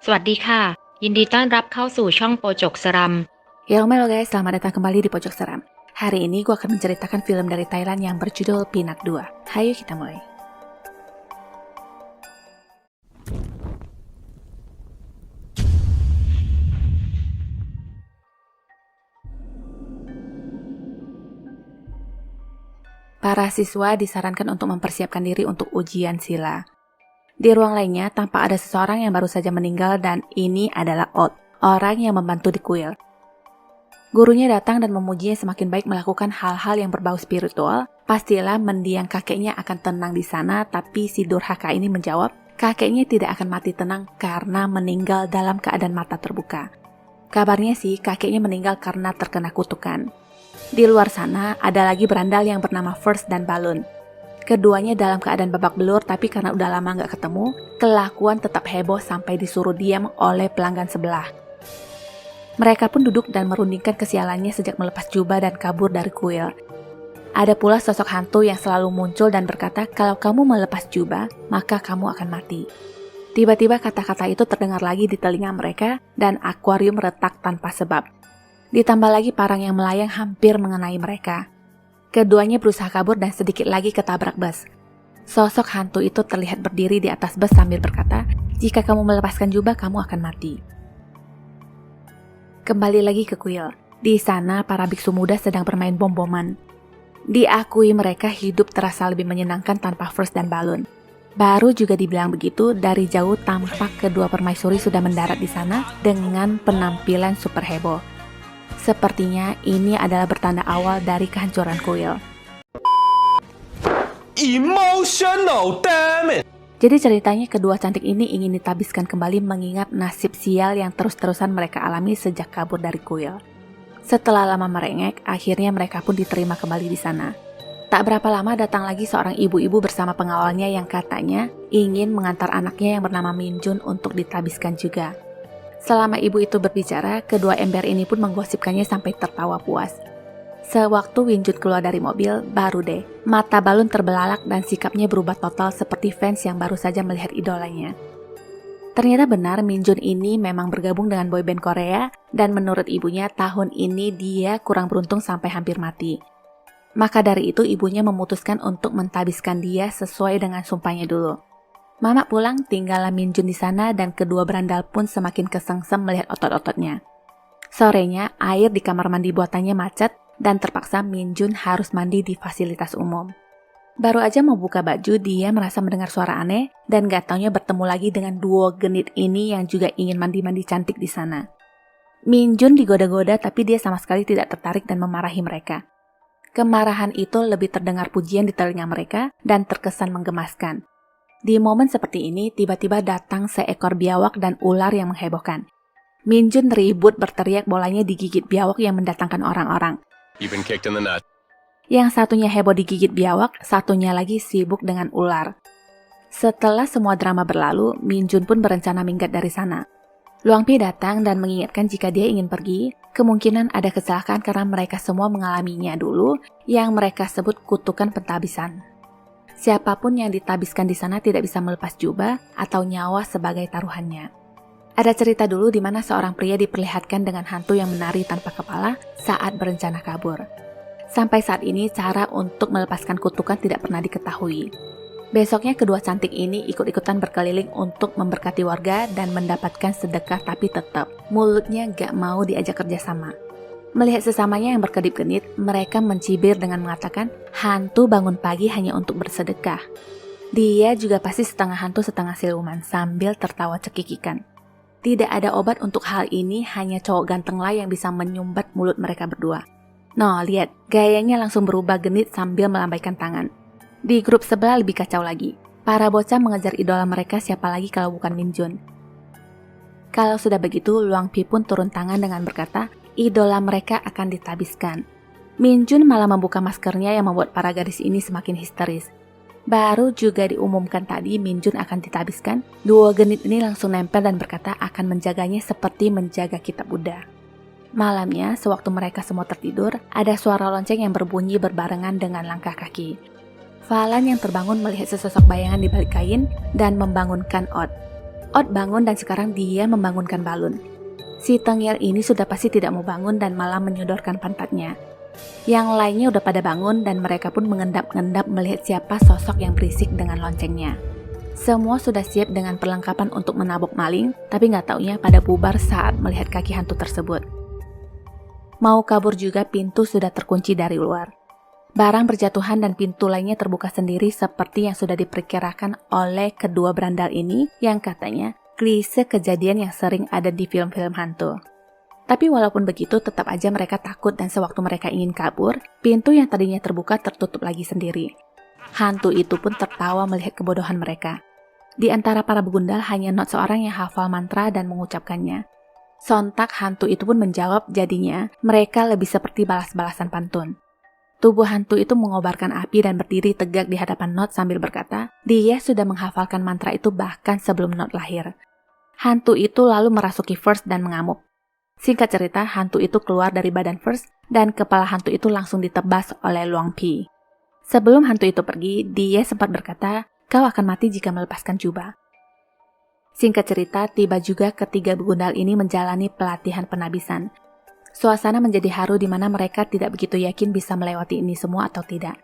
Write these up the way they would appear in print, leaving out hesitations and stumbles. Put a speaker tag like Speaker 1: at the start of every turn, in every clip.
Speaker 1: สวัสดีค่ะยินดีต้อนรับเข้าสู่ช่องโปจกสรัม
Speaker 2: Halo guys, selamat datang kembali di Pojok Seram. Hari ini gue akan menceritakan film dari Thailand yang berjudul Pinak 2. Hayo kita mulai. Para siswa disarankan untuk mempersiapkan diri untuk ujian sila. Di ruang lainnya tampak ada seseorang yang baru saja meninggal dan ini adalah Odd, orang yang membantu di kuil. Gurunya datang dan memujinya semakin baik melakukan hal-hal yang berbau spiritual. Pastilah mendiang kakeknya akan tenang di sana, tapi si durhaka ini menjawab, kakeknya tidak akan mati tenang karena meninggal dalam keadaan mata terbuka. Kabarnya sih kakeknya meninggal karena terkena kutukan. Di luar sana ada lagi berandal yang bernama First dan Balloon. Keduanya dalam keadaan babak belur, tapi karena udah lama nggak ketemu, kelakuan tetap heboh sampai disuruh diam oleh pelanggan sebelah. Mereka pun duduk dan merundingkan kesialannya sejak melepas jubah dan kabur dari kuil. Ada pula sosok hantu yang selalu muncul dan berkata, kalau kamu melepas jubah, maka kamu akan mati. Tiba-tiba kata-kata itu terdengar lagi di telinga mereka dan akuarium retak tanpa sebab. Ditambah lagi parang yang melayang hampir mengenai mereka. Keduanya berusaha kabur dan sedikit lagi ketabrak bus. Sosok hantu itu terlihat berdiri di atas bus sambil berkata, jika kamu melepaskan jubah, kamu akan mati. Kembali lagi ke kuil. Di sana para biksu muda sedang bermain bom-boman. Diakui mereka hidup terasa lebih menyenangkan tanpa First dan Balloon. Baru juga dibilang begitu, dari jauh tampak kedua permaisuri sudah mendarat di sana dengan penampilan super heboh. Sepertinya ini adalah bertanda awal dari kehancuran kuil.
Speaker 3: Emotional, damn it!
Speaker 2: Jadi ceritanya kedua cantik ini ingin ditabiskan kembali mengingat nasib sial yang terus-terusan mereka alami sejak kabur dari kuil. Setelah lama merengek, akhirnya mereka pun diterima kembali di sana. Tak berapa lama datang lagi seorang ibu-ibu bersama pengawalnya yang katanya ingin mengantar anaknya yang bernama Minjun untuk ditabiskan juga. Selama ibu itu berbicara, kedua ember ini pun menggosipkannya sampai tertawa puas. Sewaktu Winjun keluar dari mobil, baru deh, mata Balloon terbelalak dan sikapnya berubah total seperti fans yang baru saja melihat idolanya. Ternyata benar Minjun ini memang bergabung dengan boyband Korea dan menurut ibunya tahun ini dia kurang beruntung sampai hampir mati. Maka dari itu ibunya memutuskan untuk mentabiskan dia sesuai dengan sumpahnya dulu. Mama pulang, tinggallah Minjun di sana dan kedua berandal pun semakin kesengsem melihat otot-ototnya. Sorenya, air di kamar mandi buatannya macet dan terpaksa Minjun harus mandi di fasilitas umum. Baru aja mau buka baju, dia merasa mendengar suara aneh dan gak taunya bertemu lagi dengan duo genit ini yang juga ingin mandi-mandi cantik di sana. Minjun digoda-goda tapi dia sama sekali tidak tertarik dan memarahi mereka. Kemarahan itu lebih terdengar pujian di telinga mereka dan terkesan menggemaskan. Di momen seperti ini, tiba-tiba datang seekor biawak dan ular yang menghebohkan. Minjun ribut berteriak bolanya digigit biawak yang mendatangkan orang-orang.
Speaker 3: You've been kicked in the nut.
Speaker 2: Yang satunya heboh digigit biawak, satunya lagi sibuk dengan ular. Setelah semua drama berlalu, Minjun pun berencana minggat dari sana. Luang Pi datang dan mengingatkan jika dia ingin pergi, kemungkinan ada kecelakaan karena mereka semua mengalaminya dulu yang mereka sebut kutukan pentabisan. Siapapun yang ditabiskan di sana tidak bisa melepas jubah atau nyawa sebagai taruhannya. Ada cerita dulu di mana seorang pria diperlihatkan dengan hantu yang menari tanpa kepala saat berencana kabur. Sampai saat ini cara untuk melepaskan kutukan tidak pernah diketahui. Besoknya kedua cantik ini ikut-ikutan berkeliling untuk memberkati warga dan mendapatkan sedekah tapi tetap mulutnya gak mau diajak kerjasama. Melihat sesamanya yang berkedip-genit, mereka mencibir dengan mengatakan hantu bangun pagi hanya untuk bersedekah. Dia juga pasti setengah hantu setengah siluman sambil tertawa cekikikan. Tidak ada obat untuk hal ini, hanya cowok gantenglah yang bisa menyumbat mulut mereka berdua. Noh, lihat, gayanya langsung berubah genit sambil melambaikan tangan. Di grup sebelah lebih kacau lagi. Para bocah mengejar idola mereka siapa lagi kalau bukan Minjun. Kalau sudah begitu, Luang Pi pun turun tangan dengan berkata, idola mereka akan ditabiskan. Minjun malah membuka maskernya yang membuat para gadis ini semakin histeris. Baru juga diumumkan tadi Minjun akan ditabiskan, dua genit ini langsung nempel dan berkata akan menjaganya seperti menjaga kitab Buddha. Malamnya, sewaktu mereka semua tertidur, ada suara lonceng yang berbunyi berbarengan dengan langkah kaki. Falan yang terbangun melihat sesosok bayangan di balik kain dan membangunkan Odd. Ot bangun dan sekarang dia membangunkan balun. Si tengil ini sudah pasti tidak mau bangun dan malah menyodorkan pantatnya. Yang lainnya udah pada bangun dan mereka pun mengendap-endap melihat siapa sosok yang berisik dengan loncengnya. Semua sudah siap dengan perlengkapan untuk menabok maling, tapi nggak taunya pada bubar saat melihat kaki hantu tersebut. Mau kabur juga, pintu sudah terkunci dari luar. Barang berjatuhan dan pintu lainnya terbuka sendiri seperti yang sudah diperkirakan oleh kedua berandal ini yang katanya klise kejadian yang sering ada di film-film hantu. Tapi walaupun begitu tetap aja mereka takut dan sewaktu mereka ingin kabur, pintu yang tadinya terbuka tertutup lagi sendiri. Hantu itu pun tertawa melihat kebodohan mereka. Di antara para begundal hanya Not seorang yang hafal mantra dan mengucapkannya. Sontak hantu itu pun menjawab, jadinya mereka lebih seperti balas-balasan pantun. Tubuh hantu itu mengobarkan api dan berdiri tegak di hadapan Not sambil berkata, dia sudah menghafalkan mantra itu bahkan sebelum Not lahir. Hantu itu lalu merasuki First dan mengamuk. Singkat cerita, hantu itu keluar dari badan First dan kepala hantu itu langsung ditebas oleh Luang Pi. Sebelum hantu itu pergi, dia sempat berkata, kau akan mati jika melepaskan jubah. Singkat cerita, tiba juga ketiga begundal ini menjalani pelatihan penabisan. Suasana menjadi haru di mana mereka tidak begitu yakin bisa melewati ini semua atau tidak.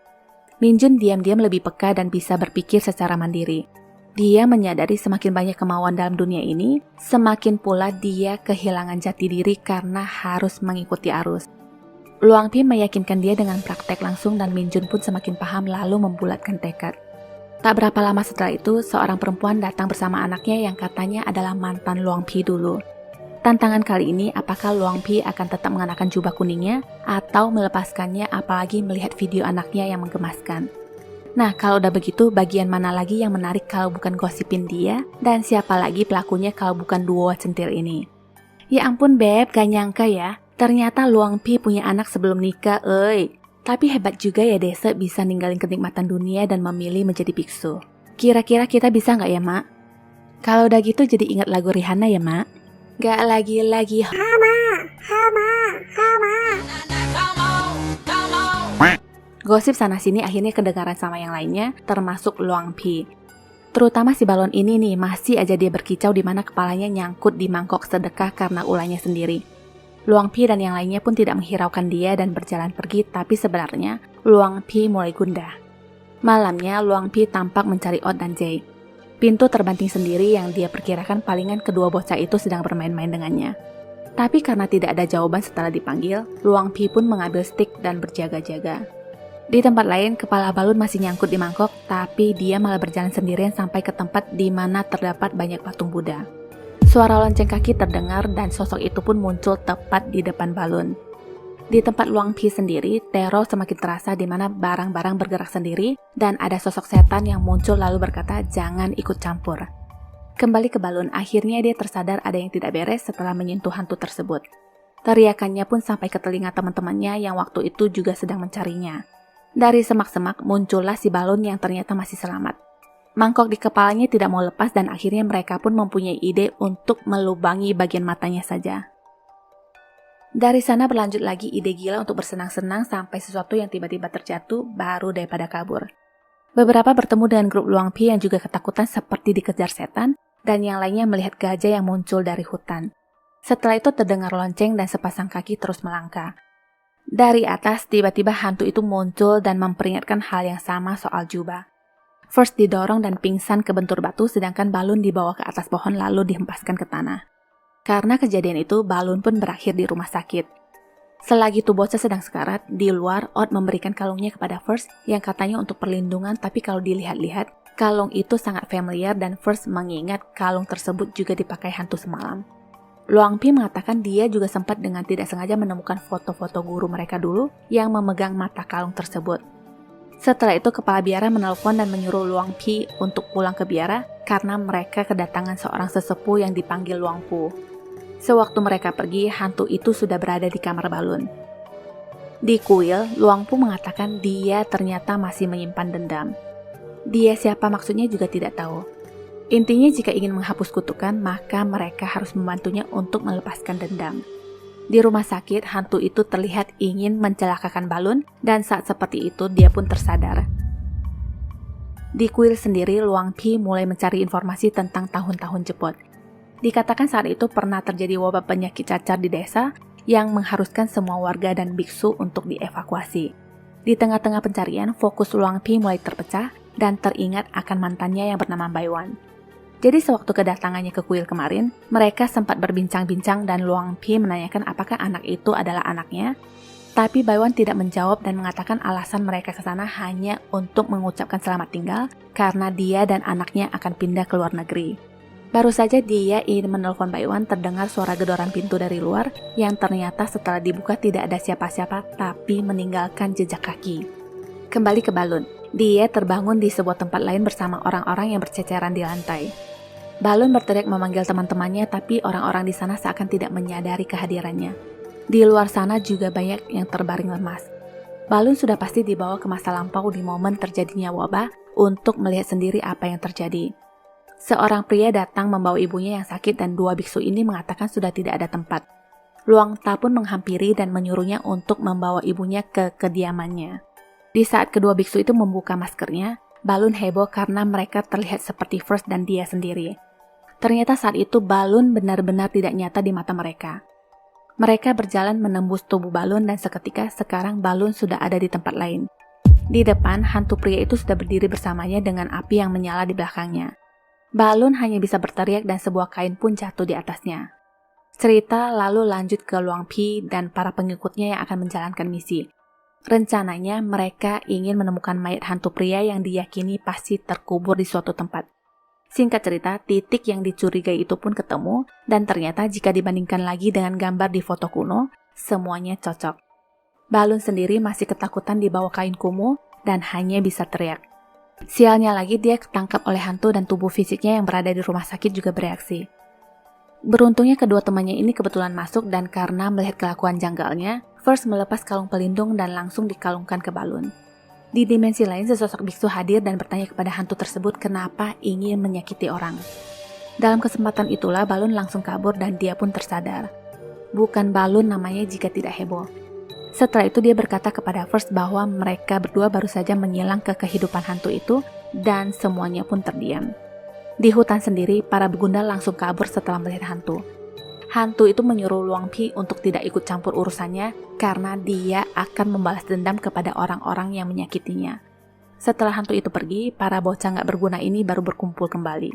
Speaker 2: Minjun diam-diam lebih peka dan bisa berpikir secara mandiri. Dia menyadari semakin banyak kemauan dalam dunia ini, semakin pula dia kehilangan jati diri karena harus mengikuti arus. Luang Pi meyakinkan dia dengan praktek langsung dan Minjun pun semakin paham lalu membulatkan tekad. Tak berapa lama setelah itu, seorang perempuan datang bersama anaknya yang katanya adalah mantan Luang Pi dulu. Tantangan kali ini, apakah Luang Pi akan tetap mengenakan jubah kuningnya atau melepaskannya apalagi melihat video anaknya yang menggemaskan. Nah, kalau udah begitu, bagian mana lagi yang menarik kalau bukan gosipin dia dan siapa lagi pelakunya kalau bukan duo centil ini. Ya ampun Beb, gak nyangka ya, ternyata Luang Pi punya anak sebelum nikah, Tapi hebat juga ya Desa bisa ninggalin kenikmatan dunia dan memilih menjadi biksu. Kira-kira kita bisa nggak ya, Mak? Kalau udah gitu jadi ingat lagu Rihanna ya, Mak? Gak lagi-lagi Hama. Gosip sana-sini akhirnya kedengaran sama yang lainnya, termasuk Luang Pi. Terutama si balon ini nih, masih aja dia berkicau di mana kepalanya nyangkut di mangkok sedekah karena ulahnya sendiri. Luang Pi dan yang lainnya pun tidak menghiraukan dia dan berjalan pergi, tapi sebenarnya Luang Pi mulai gundah. Malamnya, Luang Pi tampak mencari Ot dan Jay. Pintu terbanting sendiri yang dia perkirakan palingan kedua bocah itu sedang bermain-main dengannya. Tapi karena tidak ada jawaban setelah dipanggil, Luang Pi pun mengambil stik dan berjaga-jaga. Di tempat lain, kepala balun masih nyangkut di mangkok, tapi dia malah berjalan sendirian sampai ke tempat di mana terdapat banyak patung Buddha. Suara lonceng kaki terdengar dan sosok itu pun muncul tepat di depan balun. Di tempat Luang Pi sendiri, teror semakin terasa di mana barang-barang bergerak sendiri dan ada sosok setan yang muncul lalu berkata jangan ikut campur. Kembali ke balun, akhirnya dia tersadar ada yang tidak beres setelah menyentuh hantu tersebut. Teriakannya pun sampai ke telinga teman-temannya yang waktu itu juga sedang mencarinya. Dari semak-semak muncullah si balun yang ternyata masih selamat. Mangkok di kepalanya tidak mau lepas dan akhirnya mereka pun mempunyai ide untuk melubangi bagian matanya saja. Dari sana berlanjut lagi ide gila untuk bersenang-senang sampai sesuatu yang tiba-tiba terjatuh baru daripada kabur. Beberapa bertemu dengan grup Luang Pi yang juga ketakutan seperti dikejar setan dan yang lainnya melihat gajah yang muncul dari hutan. Setelah itu terdengar lonceng dan sepasang kaki terus melangkah. Dari atas tiba-tiba hantu itu muncul dan memperingatkan hal yang sama soal jubah. First didorong dan pingsan ke bentur batu sedangkan balun dibawa ke atas pohon lalu dihempaskan ke tanah. Karena kejadian itu, balun pun berakhir di rumah sakit. Selagi tuh bocah sedang sekarat, di luar Ot memberikan kalungnya kepada First yang katanya untuk perlindungan, tapi kalau dilihat-lihat, kalung itu sangat familiar dan First mengingat kalung tersebut juga dipakai hantu semalam. Luang Pi mengatakan dia juga sempat dengan tidak sengaja menemukan foto-foto guru mereka dulu yang memegang mata kalung tersebut. Setelah itu kepala biara menelpon dan menyuruh Luang Pi untuk pulang ke biara karena mereka kedatangan seorang sesepuh yang dipanggil Luang Pu. Sewaktu mereka pergi, hantu itu sudah berada di kamar balun. Di kuil, Luang Pu mengatakan dia ternyata masih menyimpan dendam. Dia siapa maksudnya juga tidak tahu. Intinya jika ingin menghapus kutukan, maka mereka harus membantunya untuk melepaskan dendam. Di rumah sakit, hantu itu terlihat ingin mencelakakan balun dan saat seperti itu dia pun tersadar. Di kuil sendiri, Luang Pi mulai mencari informasi tentang tahun-tahun Jepot. Dikatakan saat itu pernah terjadi wabah penyakit cacar di desa yang mengharuskan semua warga dan biksu untuk dievakuasi. Di tengah-tengah pencarian, fokus Luang Pi mulai terpecah dan teringat akan mantannya yang bernama Baiwan. Jadi sewaktu kedatangannya ke kuil kemarin, mereka sempat berbincang-bincang dan Luang Pi menanyakan apakah anak itu adalah anaknya. Tapi Baiwan tidak menjawab dan mengatakan alasan mereka ke sana hanya untuk mengucapkan selamat tinggal karena dia dan anaknya akan pindah ke luar negeri. Baru saja dia ingin menelpon Baiwan, terdengar suara gedoran pintu dari luar yang ternyata setelah dibuka tidak ada siapa-siapa tapi meninggalkan jejak kaki. Kembali ke Balun, dia terbangun di sebuah tempat lain bersama orang-orang yang berceceran di lantai. Balun berteriak memanggil teman-temannya tapi orang-orang di sana seakan tidak menyadari kehadirannya. Di luar sana juga banyak yang terbaring lemas. Balun sudah pasti dibawa ke masa lampau di momen terjadinya wabah untuk melihat sendiri apa yang terjadi. Seorang pria datang membawa ibunya yang sakit dan dua biksu ini mengatakan sudah tidak ada tempat. Luang Ta pun menghampiri dan menyuruhnya untuk membawa ibunya ke kediamannya. Di saat kedua biksu itu membuka maskernya, Balun heboh karena mereka terlihat seperti First dan dia sendiri. Ternyata saat itu Balun benar-benar tidak nyata di mata mereka. Mereka berjalan menembus tubuh Balun dan seketika sekarang Balun sudah ada di tempat lain. Di depan, hantu pria itu sudah berdiri bersamanya dengan api yang menyala di belakangnya. Balun hanya bisa berteriak dan sebuah kain pun jatuh di atasnya. Cerita lalu lanjut ke Luang Pi dan para pengikutnya yang akan menjalankan misi. Rencananya mereka ingin menemukan mayat hantu pria yang diyakini pasti terkubur di suatu tempat. Singkat cerita, titik yang dicurigai itu pun ketemu, dan ternyata jika dibandingkan lagi dengan gambar di foto kuno, semuanya cocok. Balun sendiri masih ketakutan di bawah kain kumuh dan hanya bisa teriak. Sialnya lagi dia ketangkap oleh hantu dan tubuh fisiknya yang berada di rumah sakit juga bereaksi. Beruntungnya kedua temannya ini kebetulan masuk dan karena melihat kelakuan janggalnya, First melepas kalung pelindung dan langsung dikalungkan ke Balun. Di dimensi lain, sesosok biksu hadir dan bertanya kepada hantu tersebut kenapa ingin menyakiti orang. Dalam kesempatan itulah Balun langsung kabur dan dia pun tersadar. Bukan Balun namanya jika tidak heboh. Setelah itu dia berkata kepada First bahwa mereka berdua baru saja menyilang ke kehidupan hantu itu dan semuanya pun terdiam. Di hutan sendiri, para begundal langsung kabur setelah melihat hantu. Hantu itu menyuruh Luang Pi untuk tidak ikut campur urusannya karena dia akan membalas dendam kepada orang-orang yang menyakitinya. Setelah hantu itu pergi, para bocah nggak berguna ini baru berkumpul kembali.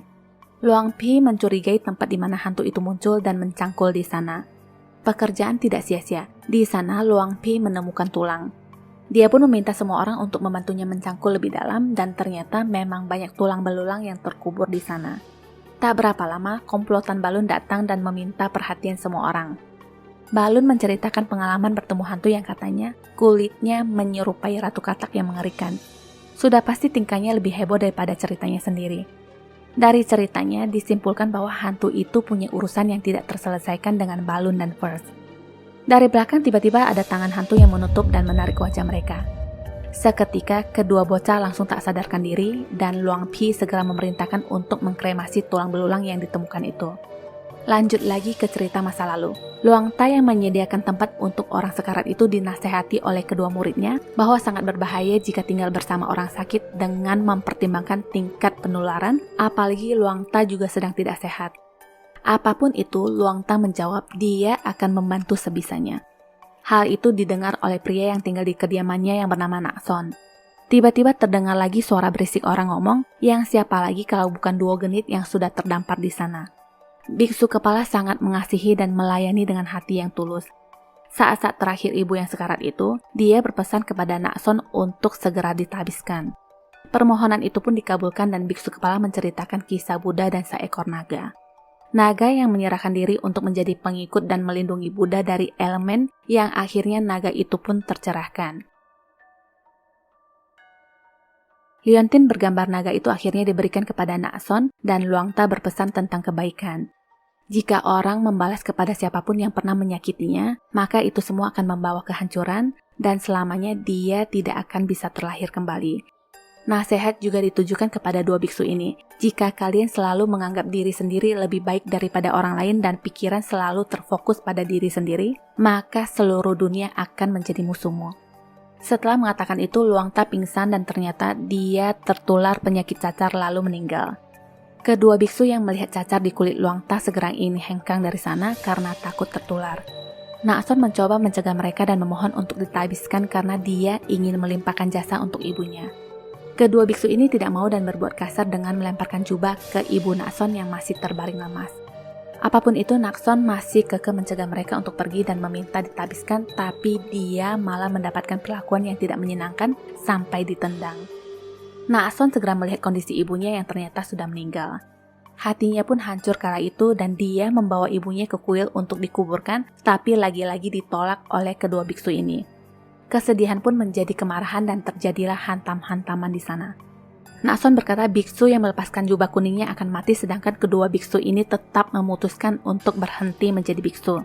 Speaker 2: Luang Pi mencurigai tempat di mana hantu itu muncul dan mencangkul di sana. Pekerjaan tidak sia-sia. Di sana Luang Pi menemukan tulang. Dia pun meminta semua orang untuk membantunya mencangkul lebih dalam dan ternyata memang banyak tulang belulang yang terkubur di sana. Tak berapa lama, komplotan Balun datang dan meminta perhatian semua orang. Balun menceritakan pengalaman bertemu hantu yang katanya kulitnya menyerupai ratu katak yang mengerikan. Sudah pasti tingkahnya lebih heboh daripada ceritanya sendiri. Dari ceritanya disimpulkan bahwa hantu itu punya urusan yang tidak terselesaikan dengan Balun dan First. Dari belakang tiba-tiba ada tangan hantu yang menutup dan menarik wajah mereka. Seketika kedua bocah langsung tak sadarkan diri dan Luang Pi segera memerintahkan untuk mengkremasi tulang belulang yang ditemukan itu. Lanjut lagi ke cerita masa lalu. Luang Ta yang menyediakan tempat untuk orang sekarat itu dinasehati oleh kedua muridnya bahwa sangat berbahaya jika tinggal bersama orang sakit dengan mempertimbangkan tingkat penularan, apalagi Luang Ta juga sedang tidak sehat. Apapun itu, Luang Ta menjawab dia akan membantu sebisanya. Hal itu didengar oleh pria yang tinggal di kediamannya yang bernama Nakson. Tiba-tiba terdengar lagi suara berisik orang ngomong, yang siapa lagi kalau bukan duo genit yang sudah terdampar di sana. Biksu kepala sangat mengasihi dan melayani dengan hati yang tulus. Saat-saat terakhir ibu yang sekarat itu, dia berpesan kepada Nakson untuk segera ditabiskan. Permohonan itu pun dikabulkan dan biksu kepala menceritakan kisah Buddha dan seekor naga. Naga yang menyerahkan diri untuk menjadi pengikut dan melindungi Buddha dari elemen yang akhirnya naga itu pun tercerahkan. Liontin bergambar naga itu akhirnya diberikan kepada Nakson dan Luang Ta berpesan tentang kebaikan. Jika orang membalas kepada siapapun yang pernah menyakitinya, maka itu semua akan membawa kehancuran dan selamanya dia tidak akan bisa terlahir kembali. Nasihat juga ditujukan kepada dua biksu ini. Jika kalian selalu menganggap diri sendiri lebih baik daripada orang lain dan pikiran selalu terfokus pada diri sendiri, maka seluruh dunia akan menjadi musuhmu. Setelah mengatakan itu, Luang Ta pingsan dan ternyata dia tertular penyakit cacar lalu meninggal. Kedua biksu yang melihat cacar di kulit Luang Ta segera ingin hengkang dari sana karena takut tertular. Nakson mencoba mencegah mereka dan memohon untuk ditabiskan karena dia ingin melimpahkan jasa untuk ibunya. Kedua biksu ini tidak mau dan berbuat kasar dengan melemparkan jubah ke ibu Nakson yang masih terbaring lemas. Apapun itu, Nakson masih kekeh mencegah mereka untuk pergi dan meminta ditabiskan, tapi dia malah mendapatkan perlakuan yang tidak menyenangkan sampai ditendang. Nakson segera melihat kondisi ibunya yang ternyata sudah meninggal. Hatinya pun hancur kala itu dan dia membawa ibunya ke kuil untuk dikuburkan, tapi lagi-lagi ditolak oleh kedua biksu ini. Kesedihan pun menjadi kemarahan dan terjadilah hantam-hantaman di sana. Nakson berkata biksu yang melepaskan jubah kuningnya akan mati, sedangkan kedua biksu ini tetap memutuskan untuk berhenti menjadi biksu.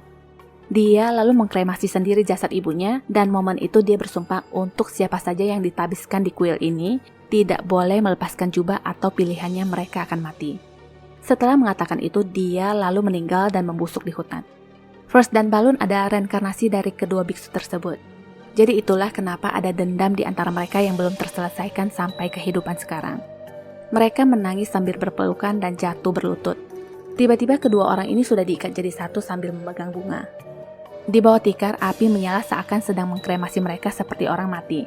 Speaker 2: Dia lalu mengkremasi sendiri jasad ibunya dan momen itu dia bersumpah untuk siapa saja yang ditabiskan di kuil ini tidak boleh melepaskan jubah atau pilihannya mereka akan mati. Setelah mengatakan itu, dia lalu meninggal dan membusuk di hutan. First dan Balun adalah reinkarnasi dari kedua biksu tersebut. Jadi itulah kenapa ada dendam di antara mereka yang belum terselesaikan sampai kehidupan sekarang. Mereka menangis sambil berpelukan dan jatuh berlutut. Tiba-tiba kedua orang ini sudah diikat jadi satu sambil memegang bunga. Di bawah tikar, api menyala seakan sedang mengkremasi mereka seperti orang mati.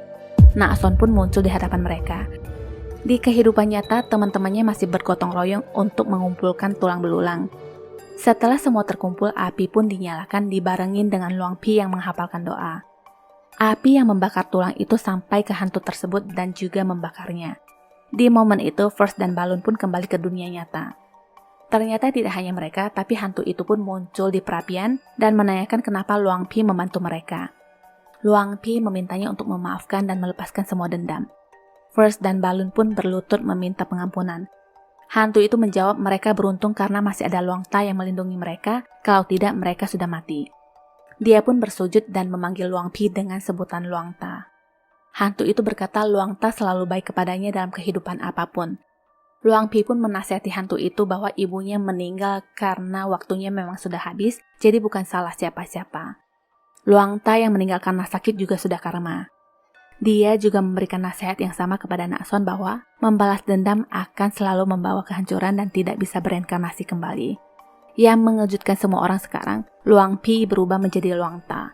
Speaker 2: Nakson pun muncul di hadapan mereka. Di kehidupan nyata, teman-temannya masih bergotong royong untuk mengumpulkan tulang belulang. Setelah semua terkumpul, api pun dinyalakan dibarengin dengan Luang Pi yang menghafalkan doa. Api yang membakar tulang itu sampai ke hantu tersebut dan juga membakarnya. Di momen itu, First dan Balun pun kembali ke dunia nyata. Ternyata tidak hanya mereka, tapi hantu itu pun muncul di perapian dan menanyakan kenapa Luang Pi membantu mereka. Luang Pi memintanya untuk memaafkan dan melepaskan semua dendam. First dan Balun pun berlutut meminta pengampunan. Hantu itu menjawab mereka beruntung karena masih ada Luang Ta yang melindungi mereka, kalau tidak mereka sudah mati. Dia pun bersujud dan memanggil Luang Pi dengan sebutan Luang Ta. Hantu itu berkata Luang Ta selalu baik kepadanya dalam kehidupan apapun. Luang Pi pun menasihati hantu itu bahwa ibunya meninggal karena waktunya memang sudah habis, jadi bukan salah siapa-siapa. Luang Ta yang meninggal karena sakit juga sudah karma. Dia juga memberikan nasihat yang sama kepada Nakson bahwa membalas dendam akan selalu membawa kehancuran dan tidak bisa bereinkarnasi kembali. Yang mengejutkan semua orang sekarang, Luang Pi berubah menjadi Luang Ta.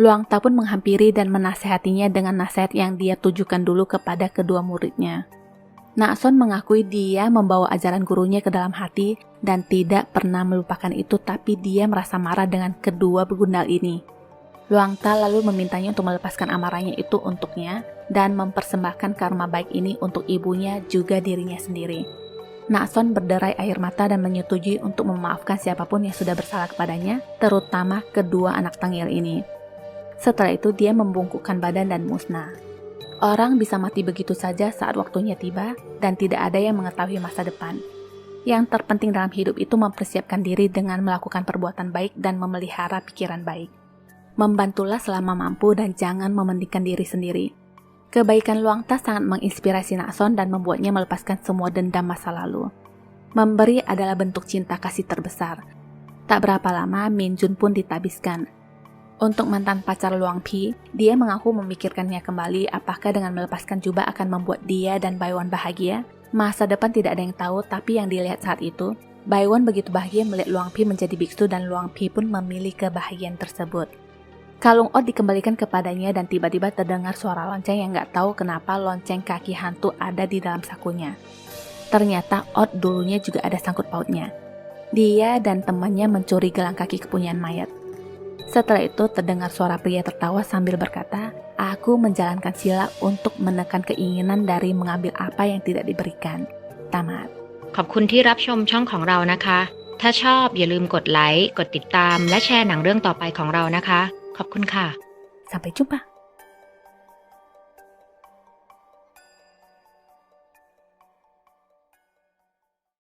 Speaker 2: Luang Ta pun menghampiri dan menasehatinya dengan nasihat yang dia tujukan dulu kepada kedua muridnya. Nakson mengakui dia membawa ajaran gurunya ke dalam hati dan tidak pernah melupakan itu, tapi dia merasa marah dengan kedua begundal ini. Luang Ta lalu memintanya untuk melepaskan amarahnya itu untuknya dan mempersembahkan karma baik ini untuk ibunya juga dirinya sendiri. Nakson berderai air mata dan menyetujui untuk memaafkan siapapun yang sudah bersalah kepadanya, terutama kedua anak tengil ini. Setelah itu dia membungkukkan badan dan musnah. Orang bisa mati begitu saja saat waktunya tiba dan tidak ada yang mengetahui masa depan. Yang terpenting dalam hidup itu mempersiapkan diri dengan melakukan perbuatan baik dan memelihara pikiran baik. Membantulah selama mampu dan jangan mementingkan diri sendiri. Kebaikan Luang Ta sangat menginspirasi Nakson dan membuatnya melepaskan semua dendam masa lalu. Memberi adalah bentuk cinta kasih terbesar. Tak berapa lama, Min Jun pun ditabiskan. Untuk mantan pacar Luang Pi, dia mengaku memikirkannya kembali apakah dengan melepaskan jubah akan membuat dia dan Baiwan bahagia. Masa depan tidak ada yang tahu, tapi yang dilihat saat itu, Baiwan begitu bahagia melihat Luang Pi menjadi biksu dan Luang Pi pun memilih kebahagiaan tersebut. Kalung Ot dikembalikan kepadanya dan tiba-tiba terdengar suara lonceng yang gak tahu kenapa lonceng kaki hantu ada di dalam sakunya. Ternyata Ot dulunya juga ada sangkut pautnya. Dia dan temannya mencuri gelang kaki kepunyaan mayat. Setelah itu terdengar suara pria tertawa sambil berkata, "Aku menjalankan sila untuk menekan keinginan dari mengambil apa yang tidak diberikan." Tamat.
Speaker 1: ขอบคุณที่รับชมช่องของเรานะคะ ถ้าชอบอย่าลืมกดไลค์ กดติดตาม และแชร์หนังเรื่องต่อไปของเรานะคะ ขอบคุณค่ะ
Speaker 2: Sampai jumpa.